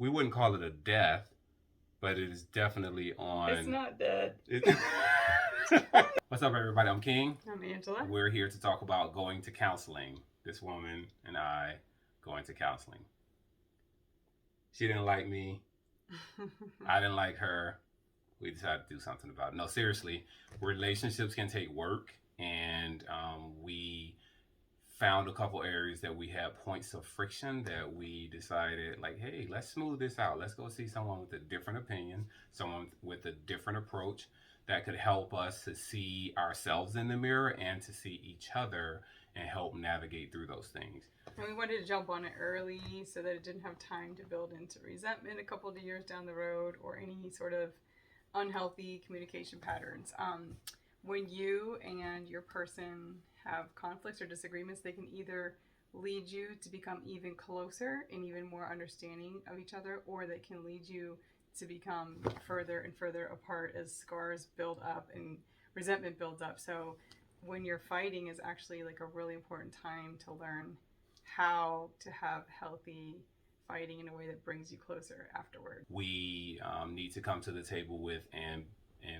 we wouldn't call it a death, but it is definitely on. It's not dead. What's up, everybody? I'm King. I'm Angela. We're here to talk about going to counseling. This woman and I going to counseling. She didn't like me. I didn't like her. We decided to do something about it. No, seriously, relationships can take work, and we found a couple areas that we had points of friction that we decided, like, hey, let's smooth this out. Let's go see someone with a different opinion, someone with a different approach that could help us to see ourselves in the mirror and to see each other and help navigate through those things. And we wanted to jump on it early so that it didn't have time to build into resentment a couple of years down the road or any sort of unhealthy communication patterns. When you and your person have conflicts or disagreements, they can either lead you to become even closer and even more understanding of each other, or they can lead you to become further and further apart as scars build up and resentment builds up. So when you're fighting is actually like a really important time to learn how to have healthy fighting in a way that brings you closer afterward. We need to come to the table with and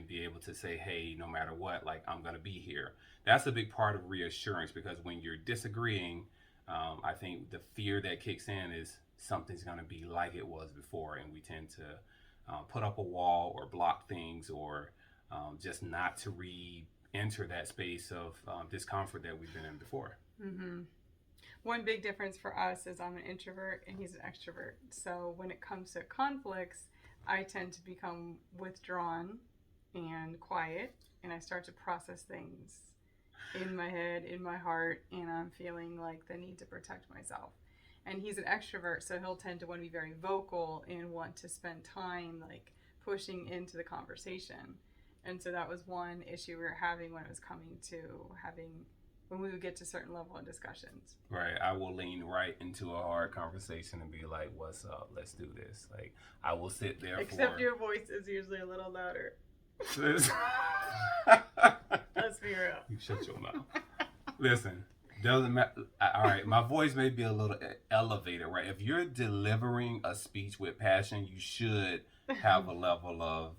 be able to say, hey, no matter what, like, I'm going to be here. That's a big part of reassurance, because when you're disagreeing, I think the fear that kicks in is something's going to be like it was before, and we tend to put up a wall or block things, or just not to re-enter that space of discomfort that we've been in before. Mm-hmm. One big difference for us is I'm an introvert and he's an extrovert. So when it comes to conflicts, I tend to become withdrawn and quiet, and I start to process things in my head, in my heart, and I'm feeling like the need to protect myself. And he's an extrovert, so he'll tend to want to be very vocal and want to spend time like pushing into the conversation. And so that was one issue we were having when it was coming to when we would get to certain level of discussions. Right. I will lean right into a hard conversation and be like, what's up? Let's do this. Like, I will sit there Except your voice is usually a little louder. Let's be real. You shut your mouth. Listen, doesn't matter. All right, my voice may be a little elevated, right? If you're delivering a speech with passion, you should have a level of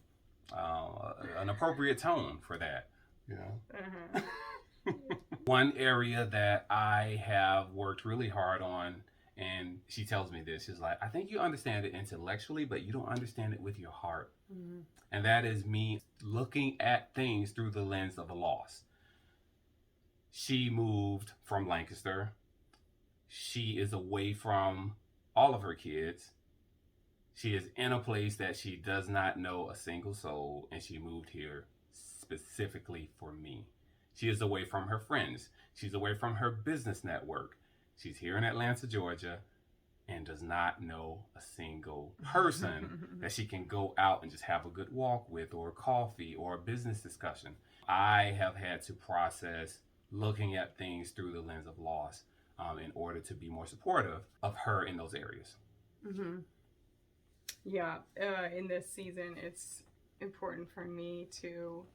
an appropriate tone for that. You know. Uh-huh. One area that I have worked really hard on, and she tells me this, she's like, I think you understand it intellectually, but you don't understand it with your heart. Mm-hmm. And that is me looking at things through the lens of a loss. She moved from Lancaster. She is away from all of her kids. She is in a place that she does not know a single soul, and she moved here specifically for me. She is away from her friends. She's away from her business network. She's here in Atlanta, Georgia, and does not know a single person that she can go out and just have a good walk with, or coffee, or a business discussion. I have had to process looking at things through the lens of loss in order to be more supportive of her in those areas. Mm-hmm. Yeah, in this season, it's important for me to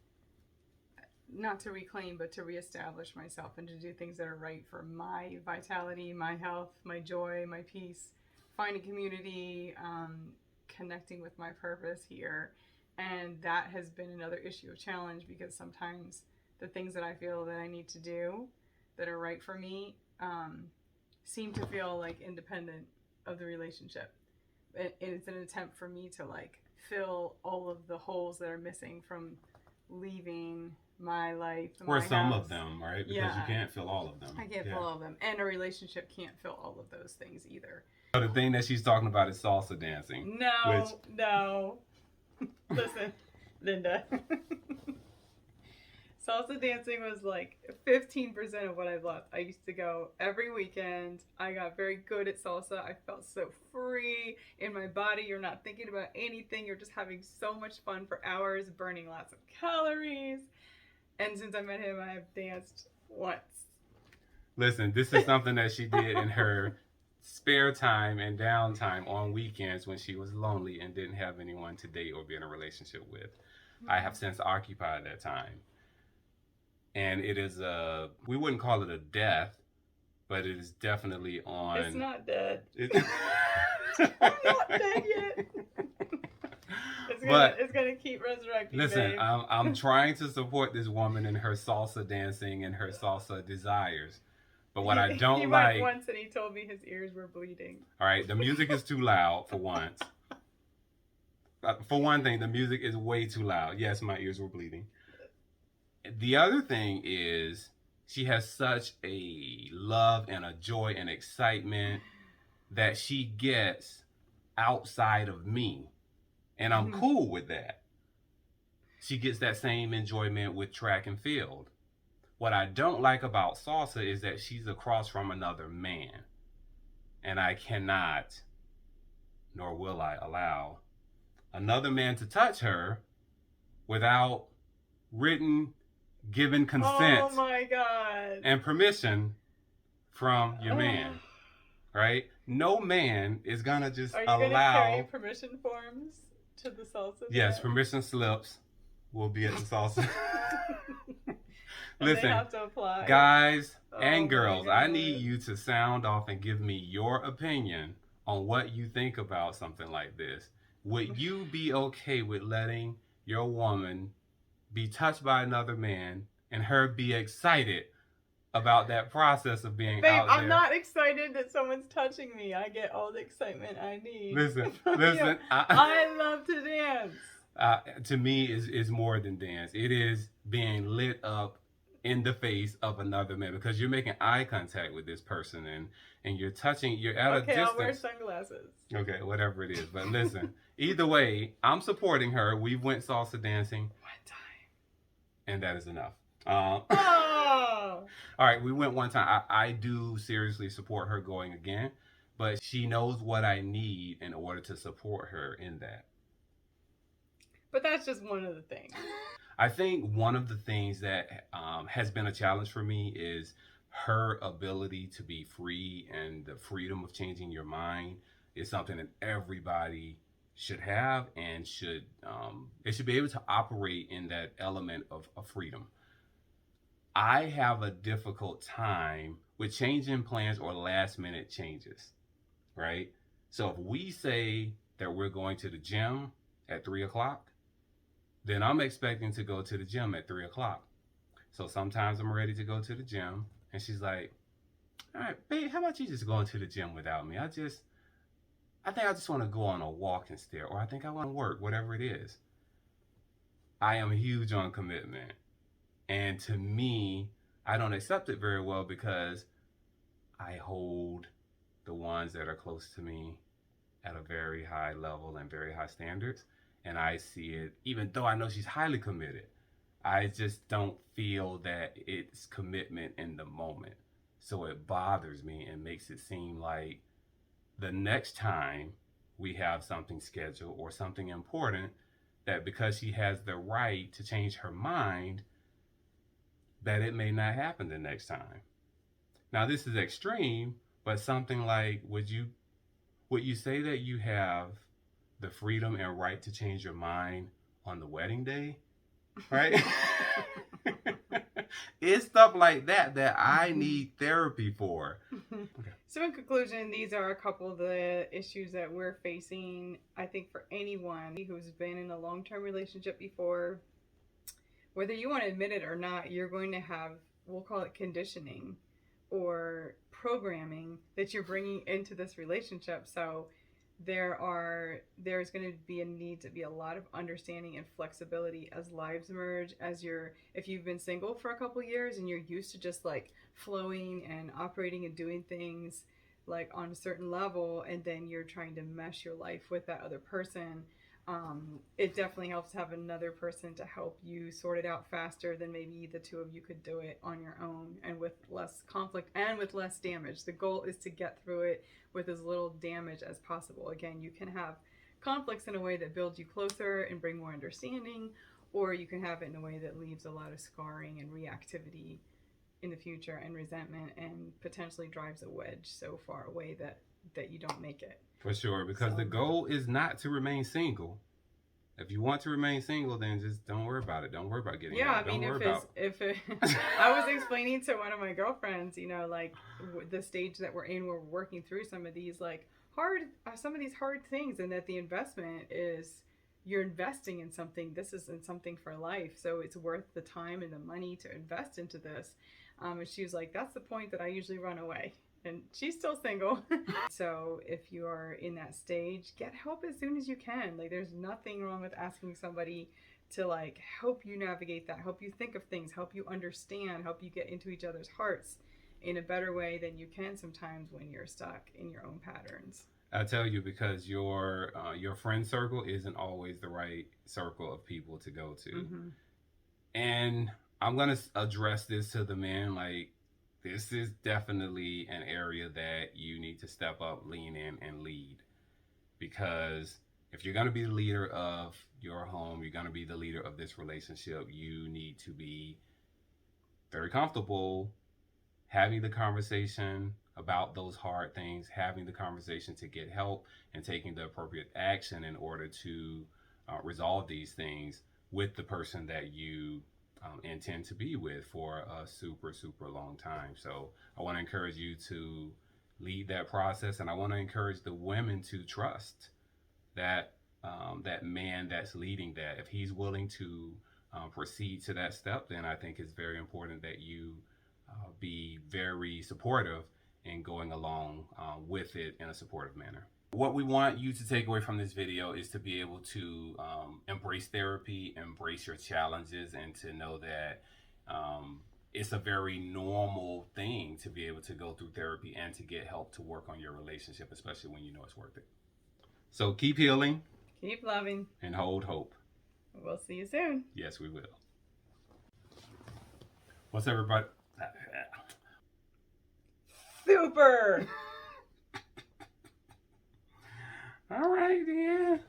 not to reclaim, but to reestablish myself and to do things that are right for my vitality, my health, my joy, my peace, finding community, connecting with my purpose here. And that has been another issue of challenge, because sometimes the things that I feel that I need to do that are right for me seem to feel like independent of the relationship. And it's an attempt for me to like fill all of the holes that are missing from leaving my life, or my some house. of them, right? Because you can't fill all of them. I can't fill all of them, and a relationship can't fill all of those things either. So the thing that she's talking about is salsa dancing. No. Listen, Linda. Salsa dancing was like 15% of what I've lost. I used to go every weekend. I got very good at salsa. I felt so free in my body. You're not thinking about anything. You're just having so much fun for hours, burning lots of calories. And since I met him, I have danced once. Listen, this is something that she did in her spare time and downtime on weekends when she was lonely and didn't have anyone to date or be in a relationship with. Mm-hmm. I have since occupied that time. And it is we wouldn't call it a death, but it is definitely on. It's not dead. I'm not dead yet. It's gonna keep resurrecting. Listen, babe. I'm trying to support this woman in her salsa dancing and her salsa desires. But what I don't he like. Went once and he told me his ears were bleeding. All right, the music is too loud for once. For one thing, the music is way too loud. Yes, my ears were bleeding. The other thing is she has such a love and a joy and excitement that she gets outside of me. And I'm cool with that. She gets that same enjoyment with track and field. What I don't like about salsa is that she's across from another man. And I cannot, nor will I, allow another man to touch her without written, given consent. Oh my God. And permission from your man. Right? No man is gonna just allow. Are you gonna carry permission forms to the salsa? Yes, permission slips will be at the salsa. Listen, they have to apply. Guys and girls, I need you to sound off and give me your opinion on what you think about something like this. Would you be okay with letting your woman be touched by another man and her be excited about that process of being out there? I'm not excited that someone's touching me. I get all the excitement I need. Listen. I love to dance. To me, is more than dance. It is being lit up in the face of another man, because you're making eye contact with this person and you're touching, you're at a distance. Okay, I'll wear sunglasses. Okay, whatever it is. But listen, either way, I'm supporting her. We went salsa dancing. One time. And that is enough. Oh! All right, we went one time. I do seriously support her going again, but she knows what I need in order to support her in that. But that's just one of the things. I think one of the things that has been a challenge for me is her ability to be free, and the freedom of changing your mind is something that everybody should have and should be able to operate in that element of freedom. I have a difficult time with changing plans or last minute changes, right? So if we say that we're going to the gym at 3:00, then I'm expecting to go to the gym at 3:00. So sometimes I'm ready to go to the gym, and she's like, all right, babe, how about you just going to the gym without me? I think I just want to go on a walk instead, or I think I want to work, whatever it is. I am huge on commitment. And to me, I don't accept it very well because I hold the ones that are close to me at a very high level and very high standards. And I see it, even though I know she's highly committed, I just don't feel that it's commitment in the moment. So it bothers me and makes it seem like the next time we have something scheduled or something important, that because she has the right to change her mind, that it may not happen the next time. Now, this is extreme, but something like, would you say that you have the freedom and right to change your mind on the wedding day? Right? It's stuff like that I need therapy for. Okay. So in conclusion, these are a couple of the issues that we're facing. I think for anyone who's been in a long-term relationship before, whether you want to admit it or not, you're going to have, we'll call it conditioning or programming that you're bringing into this relationship. So there's going to be a need to be a lot of understanding and flexibility as lives merge, if you've been single for a couple years and you're used to just like flowing and operating and doing things like on a certain level, and then you're trying to mesh your life with that other person. It definitely helps to have another person to help you sort it out faster than maybe the two of you could do it on your own, and with less conflict and with less damage. The goal is to get through it with as little damage as possible. Again, you can have conflicts in a way that builds you closer and bring more understanding, or you can have it in a way that leaves a lot of scarring and reactivity in the future and resentment, and potentially drives a wedge so far away that you don't make it. For sure, because the goal is not to remain single. If you want to remain single, then just don't worry about it. Don't worry about getting out. I was explaining to one of my girlfriends, like the stage that we're in, where we're working through some of these like some of these hard things, and that the investment is you're investing in something. This isn't something for life, so it's worth the time and the money to invest into this. And she was like, that's the point that I usually run away. And she's still single. So if you are in that stage, get help as soon as you can. Like, there's nothing wrong with asking somebody to like help you navigate that, help you think of things, help you understand, help you get into each other's hearts in a better way than you can sometimes when you're stuck in your own patterns. I tell you, because your friend circle isn't always the right circle of people to go to. Mm-hmm. And I'm gonna address this to the men. Like, this is definitely an area that you need to step up, lean in, and lead. Because if you're gonna be the leader of your home, you're gonna be the leader of this relationship, you need to be very comfortable having the conversation about those hard things, having the conversation to get help, and taking the appropriate action in order to resolve these things with the person that you intend to be with for a super, super long time. So I want to encourage you to lead that process, and I want to encourage the women to trust that that man that's leading that. If he's willing to proceed to that step, then I think it's very important that you be very supportive in going along with it in a supportive manner. What we want you to take away from this video is to be able to embrace therapy, embrace your challenges, and to know that it's a very normal thing to be able to go through therapy and to get help to work on your relationship, especially when you know it's worth it. So keep healing. Keep loving. And hold hope. We'll see you soon. Yes, we will. What's everybody? Super. All right, then.